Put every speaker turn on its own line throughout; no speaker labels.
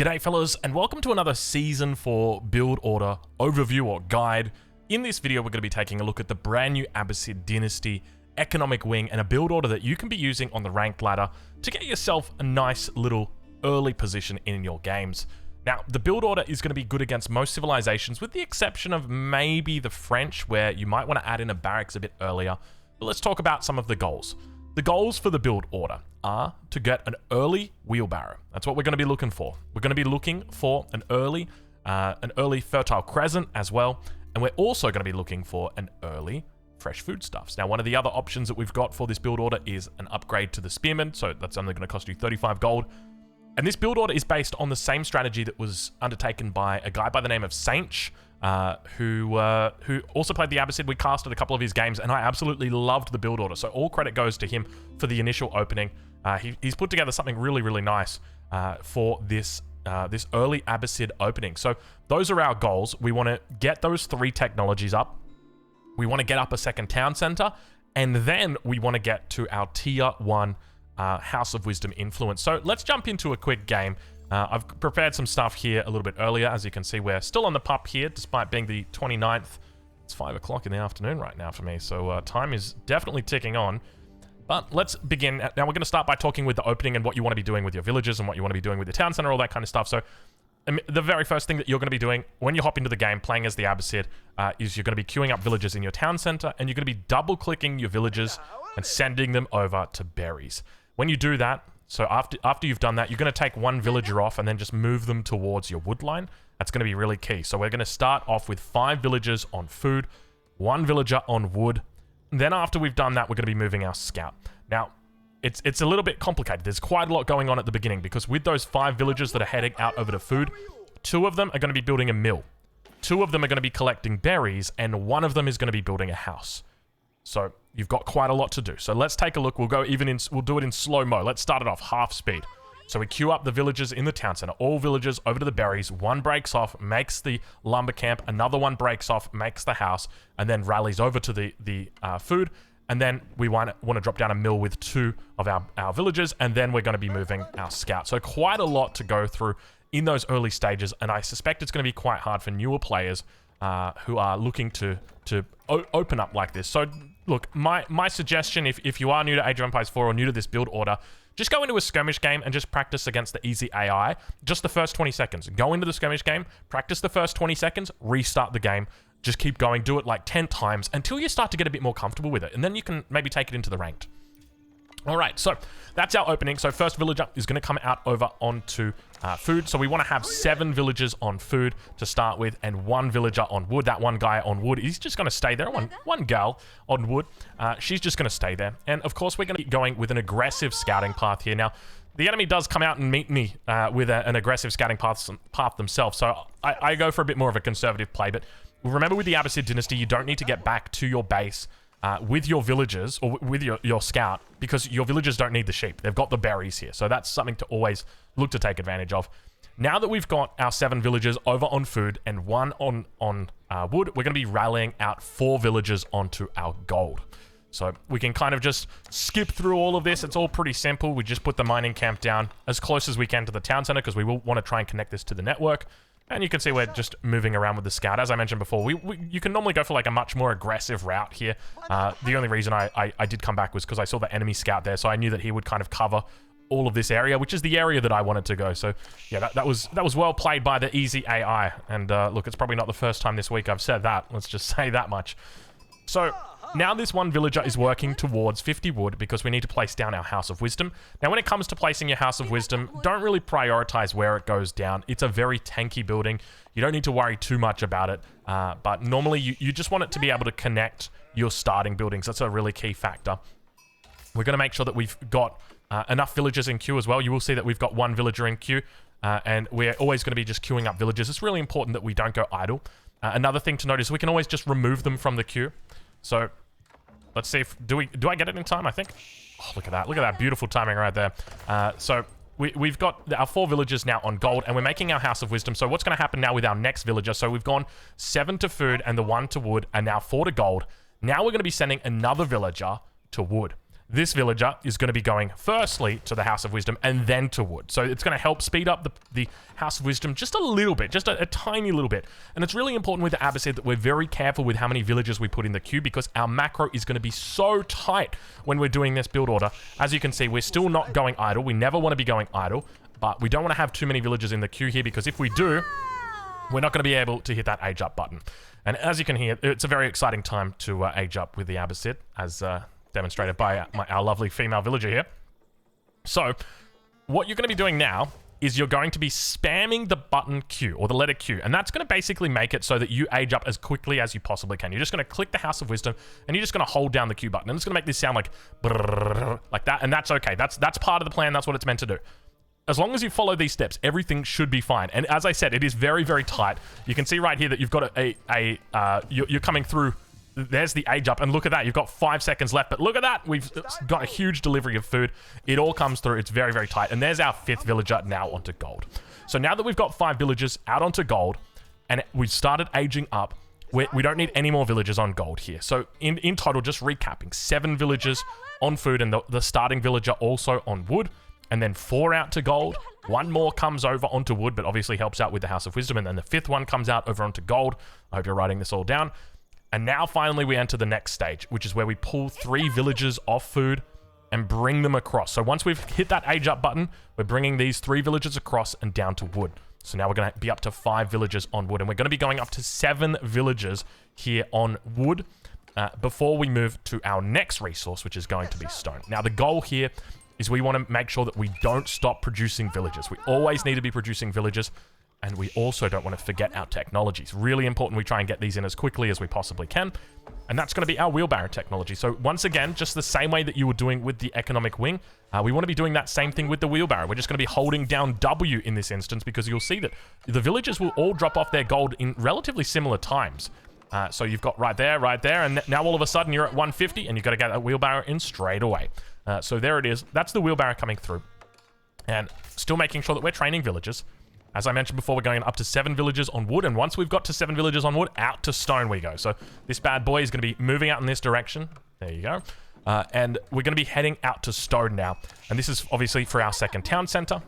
G'day fellas, and welcome to another Season 4 build order overview or guide. In this video, we're going to be taking a look at the brand new Abbasid Dynasty economic wing and a build order that you can be using on the ranked ladder to get yourself a nice little early position in your games. Now, the build order is going to be good against most civilizations, with the exception of maybe the French, where you might want to add in a barracks a bit earlier. But let's talk about some of the goals. The goals for the build order are to get an early wheelbarrow. That's what we're going to be looking for. We're going to be looking for an early fertile crescent as well, and we're also going to be looking for an early fresh foodstuffs. Now, one of the other options that we've got for this build order is an upgrade to the spearman, so that's only going to cost you 35 gold. And this build order is based on the same strategy that was undertaken by a guy by the name of Sainch, who also played the Abbasid. We casted a couple of his games, and I absolutely loved the build order. So all credit goes to him for the initial opening. He's put together something really, really nice for this this early Abbasid opening. So those are our goals. We want to get those 3 technologies up. We want to get up a second town center, and then we want to get to our tier 1 House of Wisdom influence. So let's jump into a quick game. I've prepared some stuff here a little bit earlier. As you can see, we're still on the pup here, despite being the 29th. It's 5 o'clock in the afternoon right now for me, so time is definitely ticking on. But let's begin. Now, we're going to start by talking with the opening and what you want to be doing with your villages and what you want to be doing with the town center, all that kind of stuff. So the very first thing that you're going to be doing when you hop into the game playing as the Abbasid is you're going to be queuing up villages in your town center, and you're going to be double-clicking your villages and sending them over to berries. When you do that, so after you've done that, you're going to take 1 villager off and then just move them towards your wood line. That's going to be really key. So we're going to start off with 5 villagers on food, 1 villager on wood. Then after we've done that, we're going to be moving our scout. Now, it's a little bit complicated. There's quite a lot going on at the beginning, because with those 5 villagers that are heading out over to food, 2 of them are going to be building a mill. 2 of them are going to be collecting berries, and 1 of them is going to be building a house. So you've got quite a lot to do. So let's take a look. We'll do it in slow-mo. Let's start it off half speed. So we queue up the villagers in the town center. All villagers over to the berries. 1 breaks off, makes the lumber camp. Another 1 breaks off, makes the house, and then rallies over to the food. And then we want to drop down a mill with 2 of our villagers, and then we're going to be moving our scout. So quite a lot to go through in those early stages, and I suspect it's going to be quite hard for newer players who are looking to open up like this. So look, my suggestion, if you are new to Age of Empires 4 or new to this build order, just go into a skirmish game and just practice against the easy AI. Just the first 20 seconds. Go into the skirmish game, practice the first 20 seconds, restart the game. Just keep going, do it like 10 times until you start to get a bit more comfortable with it. And then you can maybe take it into the ranked. All right, so that's our opening. So first villager is going to come out over onto food. So we want to have 7 villagers on food to start with, and 1 villager on wood. That 1 guy on wood, he's just going to stay there. One gal on wood, she's just going to stay there. And of course, we're going to be going with an aggressive scouting path here. Now, the enemy does come out and meet me with an aggressive scouting path themselves. So I go for a bit more of a conservative play. But remember, with the Abbasid Dynasty, you don't need to get back to your base with your villagers or with your scout, because your villagers don't need the sheep. They've got the berries here. So that's something to always look to take advantage of. Now that we've got our 7 villagers over on food and 1 on wood, we're going to be rallying out 4 villagers onto our gold. So we can kind of just skip through all of this. It's all pretty simple. We just put the mining camp down as close as we can to the town center, because we will want to try and connect this to the network. And you can see we're just moving around with the scout. As I mentioned before, you can normally go for like a much more aggressive route here. The only reason I did come back was because I saw the enemy scout there, so I knew that he would kind of cover all of this area, which is the area that I wanted to go. So yeah, that was well played by the easy AI. And look, it's probably not the first time this week I've said that. Let's just say that much. So now this 1 villager is working towards 50 wood, because we need to place down our House of Wisdom. Now, when it comes to placing your House of Wisdom, don't really prioritize where it goes down. It's a very tanky building. You don't need to worry too much about it. But normally, you just want it to be able to connect your starting buildings. That's a really key factor. We're going to make sure that we've got enough villagers in queue as well. You will see that we've got 1 villager in queue. And we're always going to be just queuing up villagers. It's really important that we don't go idle. Another thing to note is we can always just remove them from the queue. So let's see if do I get it in time? I think. Oh, look at that! Look at that beautiful timing right there. So we've got our 4 villagers now on gold, and we're making our House of Wisdom. So what's going to happen now with our next villager? So we've gone 7 to food and the 1 to wood, and now 4 to gold. Now we're going to be sending another villager to wood. this villager is going to be going firstly to the House of Wisdom and then to Wood. So it's going to help speed up the House of Wisdom just a little bit, just a tiny little bit. And it's really important with the Abbasid that we're very careful with how many villagers we put in the queue, because our macro is going to be so tight when we're doing this build order. As you can see, we're still not going idle. We never want to be going idle, but we don't want to have too many villagers in the queue here, because if we do, we're not going to be able to hit that age up button. And as you can hear, it's a very exciting time to age up with the Abbasid, as demonstrated by our lovely female villager here. So what you're going to be doing now is you're going to be spamming the button Q, or the letter Q, and that's going to basically make it so that you age up as quickly as you possibly can. You're just going to click the House of Wisdom, and you're just going to hold down the Q button, and it's going to make this sound like that, and that's okay. That's part of the plan. That's what it's meant to do. As long as you follow these steps, everything should be fine. And as I said, it is very, very tight. You can see right here that you've got you're coming through. There's the age up, and look at that. You've got 5 seconds left, but look at that. We've got a huge delivery of food. It all comes through. It's very, very tight. And there's our 5th villager now onto gold. So now that we've got 5 villagers out onto gold, and we've started aging up, we don't need any more villagers on gold here. So in total, just recapping, 7 villagers on food, and the starting villager also on wood, and then 4 out to gold. 1 more comes over onto wood, but obviously helps out with the House of Wisdom, and then the 5th one comes out over onto gold. I hope you're writing this all down. And now finally we enter the next stage, which is where we pull 3 villagers off food and bring them across. So once we've hit that age up button, we're bringing these 3 villagers across and down to wood. So now we're going to be up to 5 villagers on wood, and we're going to be going up to 7 villagers here on wood before we move to our next resource, which is going to be stone. Now the goal here is we want to make sure that we don't stop producing villagers. We always need to be producing villagers. And we also don't want to forget our technology. It's really important we try and get these in as quickly as we possibly can. And that's going to be our wheelbarrow technology. So once again, just the same way that you were doing with the economic wing, we want to be doing that same thing with the wheelbarrow. We're just going to be holding down W in this instance, because you'll see that the villagers will all drop off their gold in relatively similar times. So you've got right there, and now all of a sudden you're at 150, and you've got to get that wheelbarrow in straight away. So there it is. That's the wheelbarrow coming through. And still making sure that we're training villagers. As I mentioned before, we're going up to 7 villagers on wood, and once we've got to 7 villagers on wood, out to stone we go. So this bad boy is going to be moving out in this direction. There you go. And we're going to be heading out to stone now. And this is obviously for our second town center.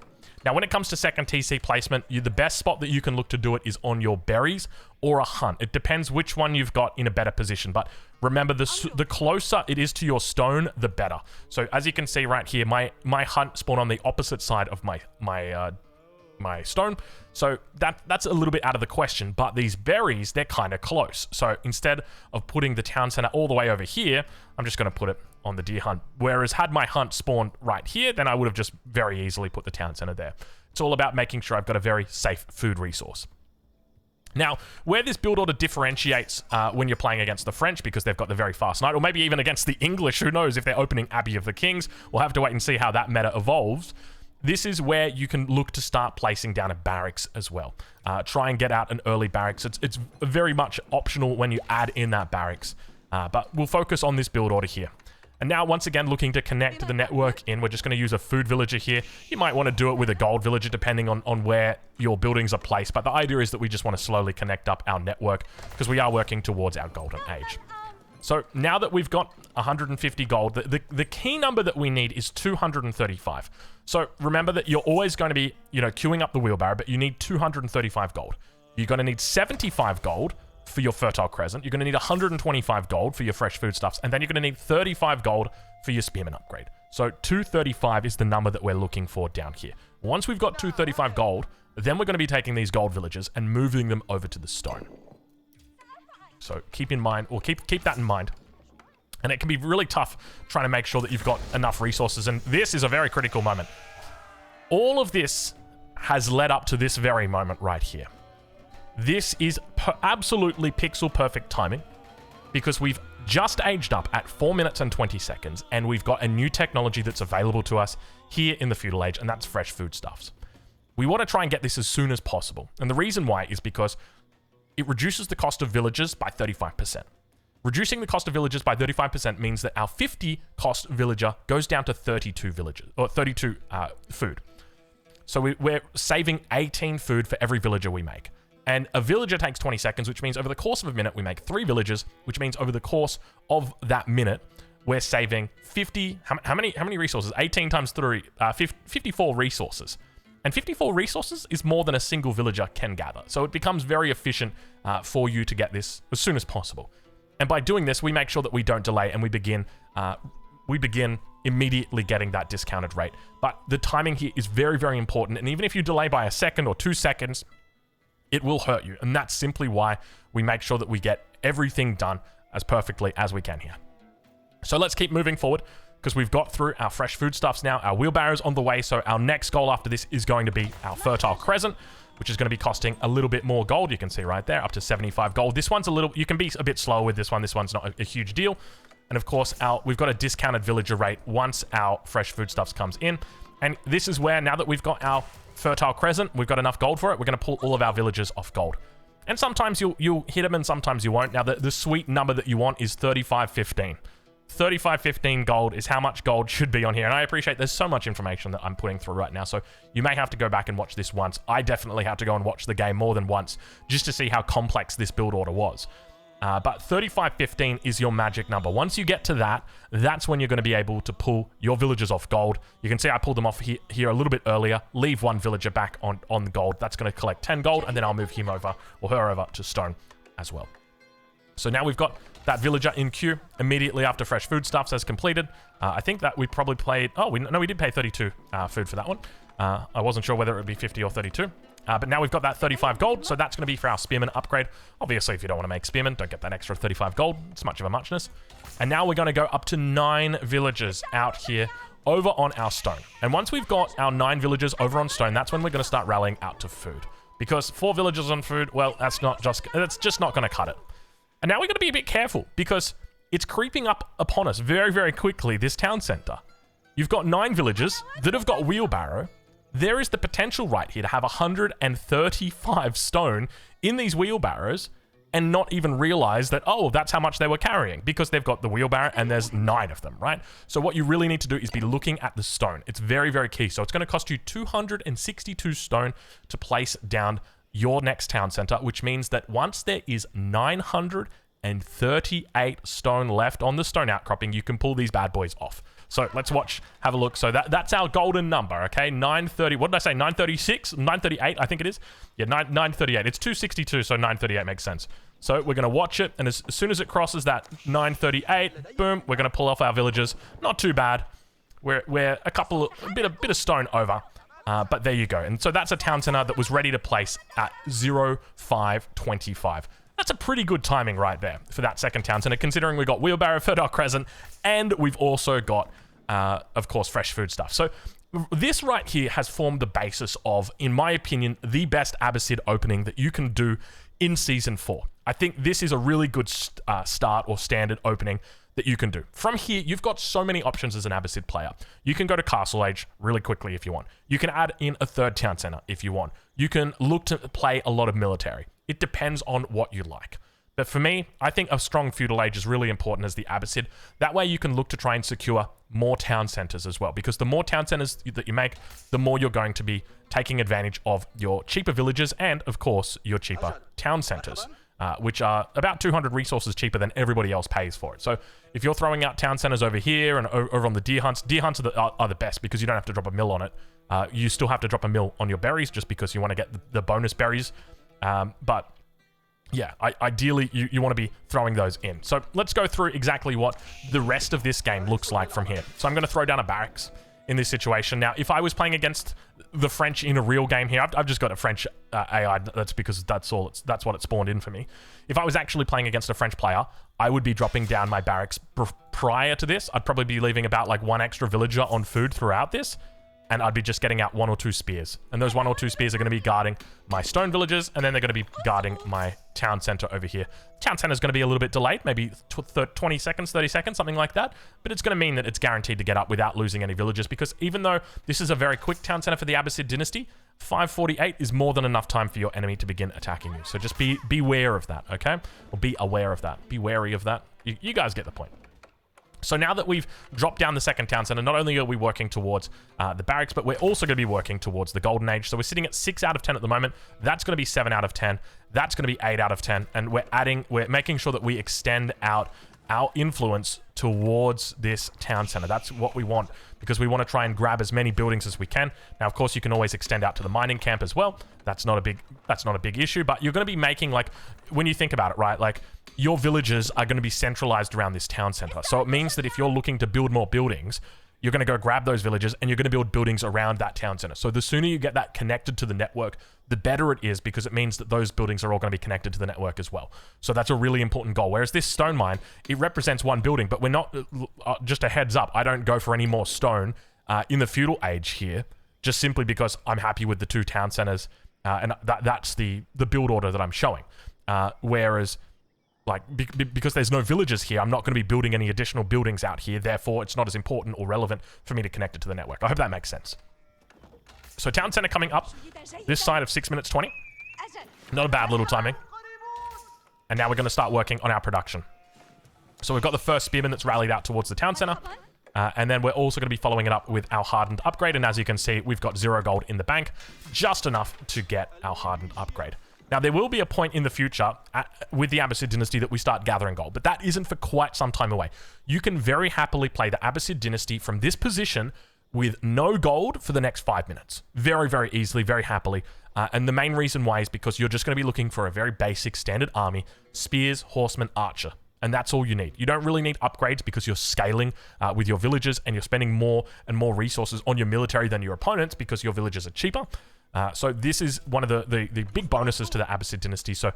Now, when it comes to second TC placement, the best spot that you can look to do it is on your berries or a hunt. It depends which one you've got in a better position. But remember, the closer it is to your stone, the better. So as you can see right here, my hunt spawned on the opposite side of my stone, so that's a little bit out of the question. But these berries, they're kind of close, so instead of putting the town center all the way over here, I'm just going to put it on the deer hunt. Whereas had my hunt spawned right here, then I would have just very easily put the town center there. It's all about making sure I've got a very safe food resource. Now, where this build order differentiates when you're playing against the French, because they've got the very fast knight, or maybe even against the English, who knows, if they're opening Abbey of the Kings, we'll have to wait and see how that meta evolves. This is where you can look to start placing down a barracks as well. Try and get out an early barracks. It's very much optional when you add in that barracks. But we'll focus on this build order here. And now, once again, looking to connect the network in, we're just going to use a food villager here. You might want to do it with a gold villager, depending on where your buildings are placed. But the idea is that we just want to slowly connect up our network, because we are working towards our golden age. So now that we've got 150 gold, the key number that we need is 235. So remember that you're always going to be, queuing up the wheelbarrow, but you need 235 gold. You're going to need 75 gold for your fertile crescent. You're going to need 125 gold for your fresh foodstuffs, and then you're going to need 35 gold for your spearman upgrade. So 235 is the number that we're looking for down here. Once we've got 235 gold, then we're going to be taking these gold villagers and moving them over to the stone. So keep in mind, or keep that in mind. And it can be really tough trying to make sure that you've got enough resources. And this is a very critical moment. All of this has led up to this very moment right here. This is absolutely pixel perfect timing, because we've just aged up at 4 minutes and 20 seconds. And we've got a new technology that's available to us here in the feudal age, and that's fresh foodstuffs. We want to try and get this as soon as possible. And the reason why is because it reduces the cost of villagers by 35%. Reducing the cost of villagers by 35% means that our 50 cost villager goes down to 32 villagers, or 32 food. So we're saving 18 food for every villager we make. And a villager takes 20 seconds, which means over the course of a minute, we make 3 villagers, which means over the course of that minute, we're saving 50, how many resources? 18 times 3, 54 resources. And 54 resources is more than a single villager can gather. So it becomes very efficient for you to get this as soon as possible. And by doing this, we make sure that we don't delay and we begin immediately getting that discounted rate. But the timing here is very, very important. And even if you delay by a second or 2 seconds, it will hurt you. And that's simply why we make sure that we get everything done as perfectly as we can here. So let's keep moving forward, because we've got through our fresh foodstuffs now. Our wheelbarrow's on the way, so our next goal after this is going to be our fertile crescent, which is going to be costing a little bit more gold. You can see right there, up to 75 gold. This one's a little, you can be a bit slower with this one. This one's not a huge deal. And of course, we've got a discounted villager rate once our fresh foodstuffs comes in. And this is where, now that we've got our fertile crescent, we've got enough gold for it, we're going to pull all of our villagers off gold. And sometimes you'll hit them and sometimes you won't. Now, the sweet number that you want is 3515. 3515 gold is how much gold should be on here. And I appreciate there's so much information that I'm putting through right now, so you may have to go back and watch this once. I definitely had to go and watch the game more than once just to see how complex this build order was. But 3515 is your magic number. Once you get to that, that's when you're going to be able to pull your villagers off gold. You can see I pulled them off here a little bit earlier. Leave one villager back on the gold. That's going to collect 10 gold, and then I'll move him over, or her over, to stone as well. So now we've got that villager in queue immediately after fresh foodstuffs has completed. I think that we probably played... Oh, we did pay 32 food for that one. I wasn't sure whether it would be 50 or 32. But now we've got that 35 gold, so that's going to be for our spearman upgrade. Obviously, if you don't want to make spearmen, don't get that extra 35 gold. It's much of a muchness. And now we're going to go up to 9 villagers out here over on our stone. And once we've got our 9 villagers over on stone, that's when we're going to start rallying out to food. Because 4 villagers on food, well, that's just not going to cut it. And now we're going to be a bit careful, because it's creeping up upon us very, very quickly, this town center. You've got 9 villagers that have got wheelbarrow. There is the potential right here to have 135 stone in these wheelbarrows and not even realize that, oh, that's how much they were carrying, because they've got the wheelbarrow and there's 9 of them, right? So what you really need to do is be looking at the stone. It's very, very key. So it's going to cost you 262 stone to place down your next town center, which means that once there is 938 stone left on the stone outcropping, you can pull these bad boys off. So let's have a look. So that's our golden number, okay? 930, what did I say? 936? 938, I think it is. Yeah, 938. It's 262, so 938 makes sense. So we're going to watch it, and as soon as it crosses that 938, boom, we're going to pull off our villagers. Not too bad. We're a bit of stone over. But there you go. And so that's a town center that was ready to place at 0525. That's a pretty good timing right there for that second town center, considering we got wheelbarrow, fertile crescent, and we've also got, of course, fresh food stuff. So this right here has formed the basis of, in my opinion, the best Abbasid opening that you can do in Season 4. I think this is a really good start or standard opening that you can do. From here, you've got so many options as an Abbasid player. You can go to Castle Age really quickly if you want. You can add in a 3rd town center if you want. You can look to play a lot of military. It depends on what you like. But for me, I think a strong feudal age is really important as the Abbasid. That way you can look to try and secure more town centers as well, because the more town centers that you make, the more you're going to be taking advantage of your cheaper villages and, of course, your cheaper town centers. Which are about 200 resources cheaper than everybody else pays for it. So if you're throwing out town centers over here and over on the deer hunts are the best, because you don't have to drop a mill on it. You still have to drop a mill on your berries just because you want to get the bonus berries. But yeah, ideally you want to be throwing those in. So let's go through exactly what the rest of this game looks like from here. So I'm going to throw down a barracks in this situation. Now, if I was playing against the French in a real game here, I've just got a French AI. That's because that's what it spawned in for me. If I was actually playing against a French player, I would be dropping down my barracks prior to this. I'd probably be leaving about like 1 extra villager on food throughout this, and I'd be just getting out 1 or 2 spears. And those 1 or 2 spears are going to be guarding my stone villagers, and then they're going to be guarding my town center over here. Town center is going to be a little bit delayed, maybe 20 seconds, 30 seconds, something like that. But it's going to mean that it's guaranteed to get up without losing any villagers, because even though this is a very quick town center for the Abbasid dynasty, 548 is more than enough time for your enemy to begin attacking you. So just be aware of that, okay? Or be aware of that. Be wary of that. You guys get the point. So now that we've dropped down the second town center, not only are we working towards the barracks, but we're also going to be working towards the golden age. So we're sitting at 6 out of 10 at the moment. That's going to be 7 out of 10. That's going to be 8 out of 10. And we're making sure that we extend out our influence towards this town center. That's what we want, because we want to try and grab as many buildings as we can. Now, of course, you can always extend out to the mining camp as well. That's not a big issue, but you're going to be making, like, when you think about it, right, like, your villages are going to be centralized around this town center. So it means that if you're looking to build more buildings, you're going to go grab those villages and you're going to build buildings around that town center. So the sooner you get that connected to the network, the better it is, because it means that those buildings are all going to be connected to the network as well. So that's a really important goal. Whereas this stone mine, it represents one building, but we're not, just a heads up, I don't go for any more stone in the feudal age here, just simply because I'm happy with the 2 town centers, and that's the build order that I'm showing. Whereas, like, because there's no villages here, I'm not going to be building any additional buildings out here. Therefore, it's not as important or relevant for me to connect it to the network. I hope that makes sense. So town center coming up this side of 6 minutes 20. Not a bad little timing. And now we're going to start working on our production. So we've got the first spearman that's rallied out towards the town center. And then we're also going to be following it up with our hardened upgrade. And as you can see, we've got 0 gold in the bank. Just enough to get our hardened upgrade. Now, there will be a point in the future with the Abbasid dynasty that we start gathering gold, but that isn't for quite some time away. You can very happily play the Abbasid dynasty from this position with no gold for the next 5 minutes. Very, very easily, very happily. And the main reason why is because you're just going to be looking for a very basic standard army: spears, horsemen, archer. And that's all you need. You don't really need upgrades because you're scaling with your villages, and you're spending more and more resources on your military than your opponents because your villages are cheaper. So this is one of the big bonuses to the Abbasid dynasty. So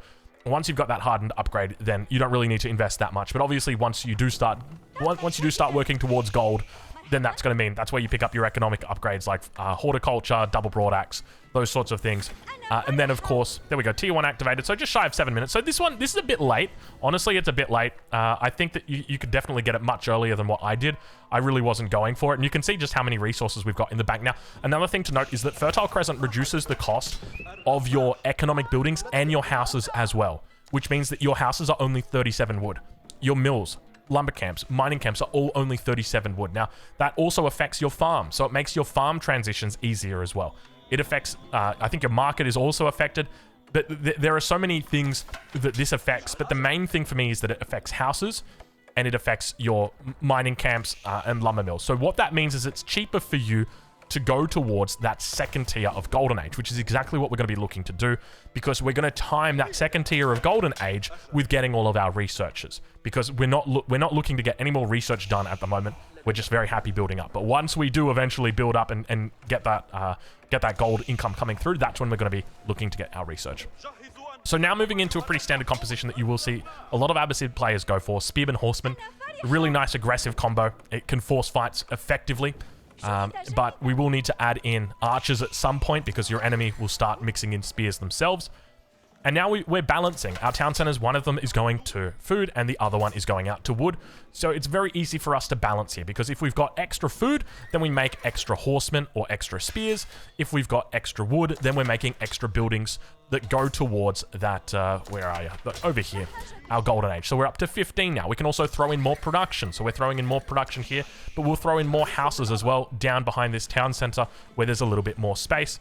once you've got that hardened upgrade, then you don't really need to invest that much. But obviously, once you do start working towards gold, then that's going to mean that's where you pick up your economic upgrades like horticulture, double broadaxe, those sorts of things. And then, of course, there we go, tier 1 activated. So just shy of 7 minutes. So this is a bit late. Honestly, it's a bit late. I think that you could definitely get it much earlier than what I did. I really wasn't going for it. And you can see just how many resources we've got in the bank now. Another thing to note is that Fertile Crescent reduces the cost of your economic buildings and your houses as well, which means that your houses are only 37 wood. Your mills, lumber camps, mining camps are all only 37 wood. Now, that also affects your farm. So it makes your farm transitions easier as well. It affects, I think your market is also affected, but there are so many things that this affects. But the main thing for me is that it affects houses and it affects your mining camps and lumber mills. So what that means is it's cheaper for you to go towards that second tier of Golden Age, which is exactly what we're going to be looking to do, because we're going to time that second tier of Golden Age with getting all of our researchers, because we're not looking to get any more research done at the moment. We're just very happy building up. But once we do eventually build up and get that gold income coming through, that's when we're going to be looking to get our research. So now moving into a pretty standard composition that you will see a lot of Abbasid players go for: Spearman, Horseman. Really nice aggressive combo. It can force fights effectively. But we will need to add in archers at some point because your enemy will start mixing in spears themselves. And now we're balancing. Our town centers, one of them is going to food and the other one is going out to wood. So it's very easy for us to balance here, because if we've got extra food, then we make extra horsemen or extra spears. If we've got extra wood, then we're making extra buildings that go towards that, where are you? Over here, our Golden Age. So we're up to 15 now. We can also throw in more production. So we're throwing in more production here, but we'll throw in more houses as well down behind this town center where there's a little bit more space.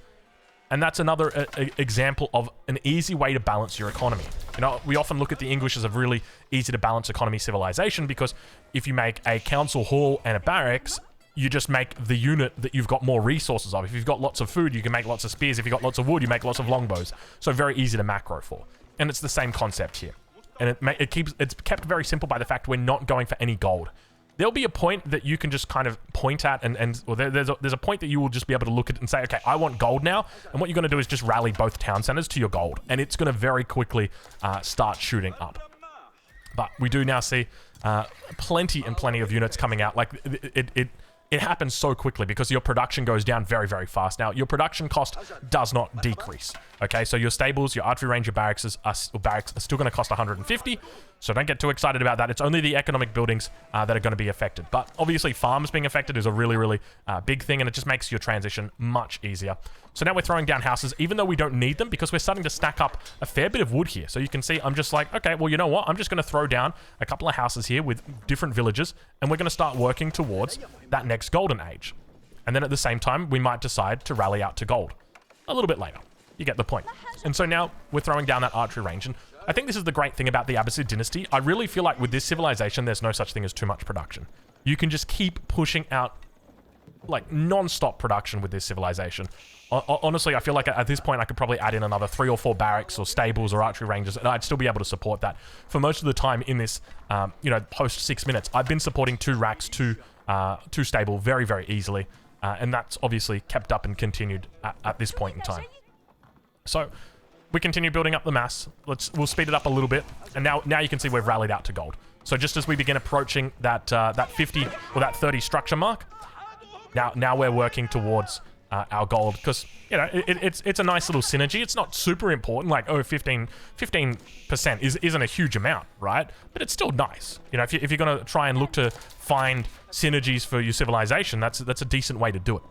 And that's another example of an easy way to balance your economy. You know, we often look at the English as a really easy to balance economy civilization, because if you make a council hall and a barracks, you just make the unit that you've got more resources of. If you've got lots of food, you can make lots of spears. If you've got lots of wood, you make lots of longbows. So very easy to macro for. And it's the same concept here. And it's kept very simple by the fact we're not going for any gold. There'll be a point that you can just kind of point at, there's a point that you will just be able to look at and say, okay, I want gold now. And what you're going to do is just rally both town centers to your gold. And it's going to very quickly start shooting up. But we do now see plenty of units coming out. Like, it happens so quickly because your production goes down very, very fast. Now, your production cost does not decrease. Okay, so your stables, your archery range, your barracks are still going to cost 150. So don't get too excited about that. It's only the economic buildings that are going to be affected. But obviously, farms being affected is a really, really big thing, and it just makes your transition much easier. So now we're throwing down houses, even though we don't need them, because we're starting to stack up a fair bit of wood here. So you can see I'm just like, okay, well, you know what? I'm just going to throw down a couple of houses here with different villages, and we're going to start working towards that next Golden Age. And then at the same time, we might decide to rally out to gold a little bit later. You get the point. And so now we're throwing down that archery range. And I think this is the great thing about the Abbasid dynasty. I really feel like with this civilization, there's no such thing as too much production. You can just keep pushing out like non-stop production with this civilization. Honestly, I feel like at this point I could probably add in another 3 or 4 barracks or stables or archery ranges, and I'd still be able to support that. For most of the time in this, you know, post 6 minutes, I've been supporting 2 racks, 2 stable very, very easily, and that's obviously kept up and continued at this point in time. So we continue building up the mass. We'll speed it up a little bit, and now you can see we've rallied out to gold. So just as we begin approaching that 50 or that 30 structure mark, now we're working towards our gold, because you know it's a nice little synergy. It's not super important, like 15% isn't a huge amount, right? But it's still nice. You know, if you're gonna try and look to find synergies for your civilization, that's a decent way to do it.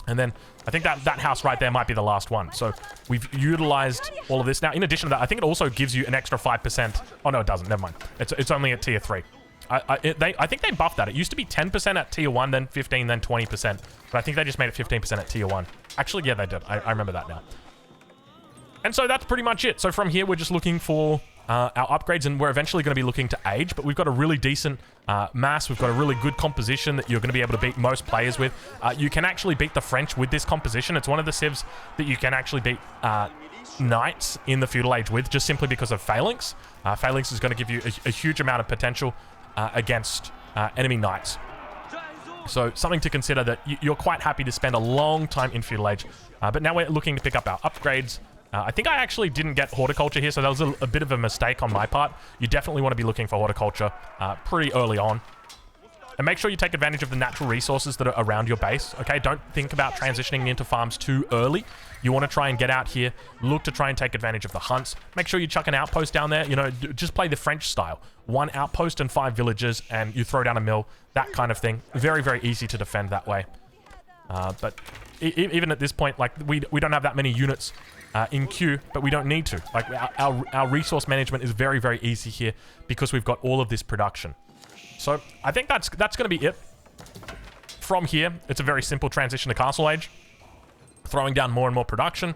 And then I think that house right there might be the last one. So we've utilized all of this. Now, in addition to that, I think it also gives you an extra 5%. Oh no, it doesn't. Never mind. It's only at tier 3. I think they buffed that. It used to be 10% at tier 1, then 15, then 20%. But I think they just made it 15% at tier 1. Actually, yeah, they did. I remember that now. And so that's pretty much it. So from here, we're just looking for our upgrades, and we're eventually going to be looking to age. But we've got a really decent mass. We've got a really good composition that you're going to be able to beat most players with. You can actually beat the French with this composition. It's one of the civs that you can actually beat knights in the feudal age with, just simply because of phalanx. Phalanx is going to give you a huge amount of potential against enemy knights. So something to consider, that you're quite happy to spend a long time in feudal age. But now we're looking to pick up our upgrades. I think I actually didn't get horticulture here, so that was a bit of a mistake on my part. You definitely want to be looking for horticulture pretty early on. And make sure you take advantage of the natural resources that are around your base, okay? Don't think about transitioning into farms too early. You want to try and get out here, look to try and take advantage of the hunts. Make sure you chuck an outpost down there, you know, just play the French style. 1 outpost and 5 villages, and you throw down a mill, that kind of thing. Very, very easy to defend that way. But even at this point, like, we don't have that many units in queue, but we don't need to. Like, our resource management is very, very easy here because we've got all of this production. So I think that's going to be it. From here, it's a very simple transition to Castle Age, throwing down more and more production,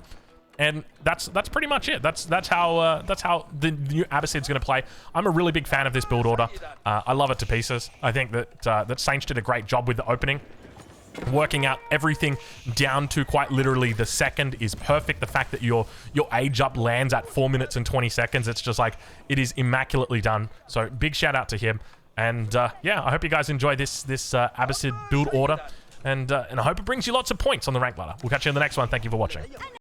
and that's pretty much it. That's how the new Abbasid's going to play. I'm a really big fan of this build order. I love it to pieces. I think that Saints did a great job with the opening. Working out everything down to quite literally the second is perfect. The fact that your age up lands at 4 minutes and 20 seconds, it's just like, it is immaculately done. So big shout out to him. And yeah, I hope you guys enjoy this Abbasid build order, and I hope it brings you lots of points on the rank ladder. We'll catch you in the next one. Thank you for watching.